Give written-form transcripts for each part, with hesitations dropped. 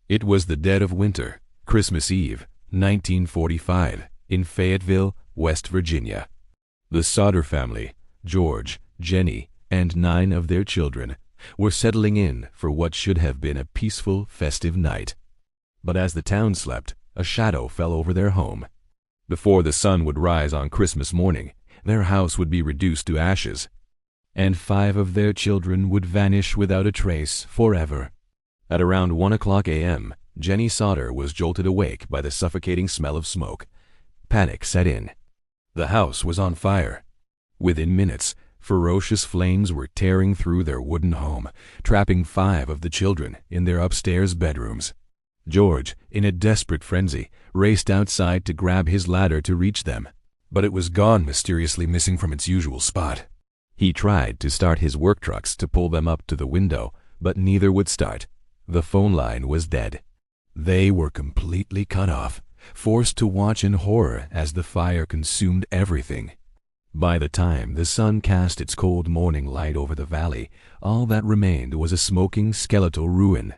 It was the dead of winter, Christmas Eve, 1945, in Fayetteville, West Virginia. The Sodder family, George, Jenny, and 9 of their children, were settling in for what should have been a peaceful, festive night. But as the town slept, a shadow fell over their home. Before the sun would rise on Christmas morning, their house would be reduced to ashes, and 5 of their children would vanish without a trace forever. At around 1:00 a.m., Jenny Sodder was jolted awake by the suffocating smell of smoke. Panic set in. The house was on fire. Within minutes, ferocious flames were tearing through their wooden home, trapping 5 of the children in their upstairs bedrooms. George, in a desperate frenzy, raced outside to grab his ladder to reach them, but it was gone, mysteriously missing from its usual spot. He tried to start his work trucks to pull them up to the window, but neither would start. The phone line was dead. They were completely cut off, forced to watch in horror as the fire consumed everything. By the time the sun cast its cold morning light over the valley, all that remained was a smoking, skeletal ruin.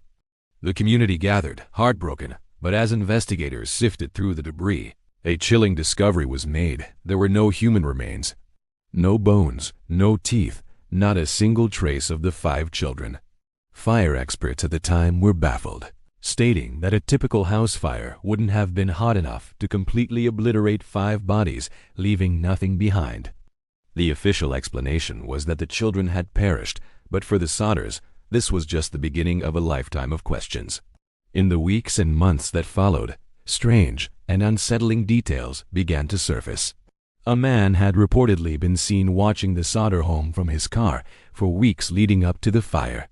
The community gathered, heartbroken, but as investigators sifted through the debris, a chilling discovery was made. There were no human remains. No bones, no teeth, not a single trace of the 5 children. Fire experts at the time were baffled, stating that a typical house fire wouldn't have been hot enough to completely obliterate 5 bodies, leaving nothing behind. The official explanation was that the children had perished, but for the Sodders, this was just the beginning of a lifetime of questions. In the weeks and months that followed, strange and unsettling details began to surface. A man had reportedly been seen watching the Sodder home from his car for weeks leading up to the fire.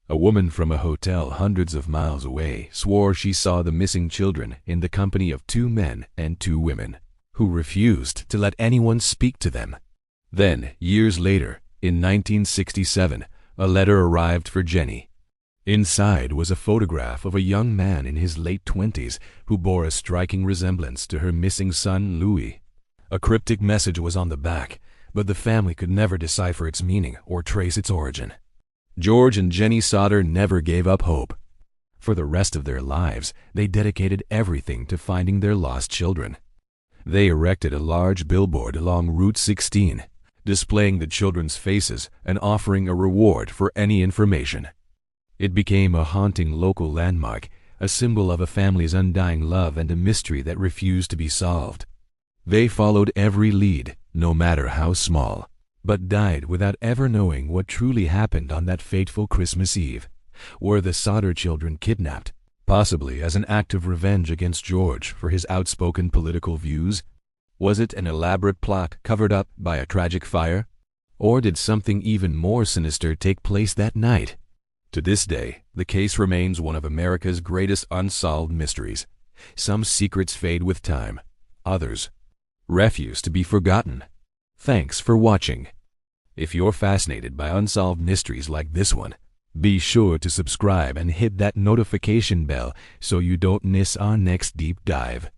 A woman from a hotel hundreds of miles away swore she saw the missing children in the company of 2 men and 2 women, who refused to let anyone speak to them. Then, years later, in 1967, a letter arrived for Jenny. Inside was a photograph of a young man in his late 20s who bore a striking resemblance to her missing son, Louis. A cryptic message was on the back, but the family could never decipher its meaning or trace its origin. George and Jenny Sodder never gave up hope. For the rest of their lives, they dedicated everything to finding their lost children. They erected a large billboard along Route 16, displaying the children's faces and offering a reward for any information. It became a haunting local landmark, a symbol of a family's undying love and a mystery that refused to be solved. They followed every lead, no matter how small, but died without ever knowing what truly happened on that fateful Christmas Eve. Were the Sodder children kidnapped, possibly as an act of revenge against George for his outspoken political views? Was it an elaborate plot covered up by a tragic fire? Or did something even more sinister take place that night? To this day, the case remains one of America's greatest unsolved mysteries. Some secrets fade with time, others refuse to be forgotten. Thanks for watching. If you're fascinated by unsolved mysteries like this one, be sure to subscribe and hit that notification bell so you don't miss our next deep dive.